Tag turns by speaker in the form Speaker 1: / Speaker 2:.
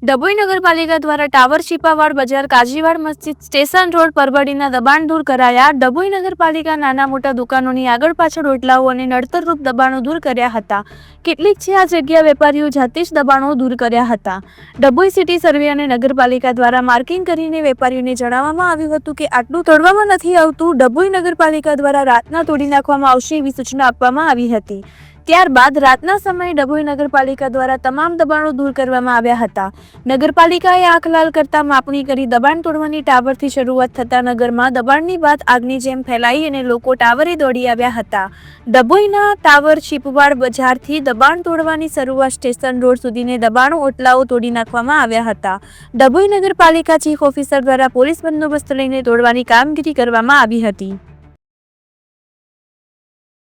Speaker 1: ડભોઈ નગરપાલિકા દ્વારા ટાવર છીપાવાડ બજાર કાજીવાડ મસ્જિદ સ્ટેશન રોડ પરબડીના દબાણ દૂર કરાયા। ડભોઈ નગરપાલિકા નાના મોટા દુકાનોની આગળ પાછળ ઓટલાઓ અને નડતરરૂપ દબાણો દૂર કર્યા હતા। કેટલીક છે આ જગ્યા વેપારીઓ જાતે જ દબાણો દૂર કર્યા હતા। ડભોઈ સિટી સર્વે અને નગરપાલિકા દ્વારા માર્કિંગ કરીને વેપારીઓને જણાવવામાં આવ્યું હતું કે આટલું તોડવામાં નથી આવતું। ડભોઈ નગરપાલિકા દ્વારા રાતના તોડી નાખવામાં આવશે એવી સૂચના આપવામાં આવી હતી। ત્યારબાદ રાતના સમયે ડભોઈ નગરપાલિકા દ્વારા તમામ દબાણો દૂર કરવામાં આવ્યા હતા। નગરપાલિકાએ આંખ લાલ કરતા માપણી કરી દબાણ તોડવાની ટાવરથી શરૂઆત થતા નગરમાં દબાણની વાત આગની જેમ ફેલાઈ અને લોકો ટાવરે દોડી આવ્યા હતા। ડભોઈના ટાવર છીપવાડ બજારથી દબાણ તોડવાની શરૂઆત સ્ટેશન રોડ સુધીને દબાણો ઓટલાઓ તોડી નાખવામાં આવ્યા હતા। ડભોઈ નગરપાલિકા ચીફ ઓફિસર દ્વારા પોલીસ બંદોબસ્ત લઈને તોડવાની કામગીરી કરવામાં આવી હતી।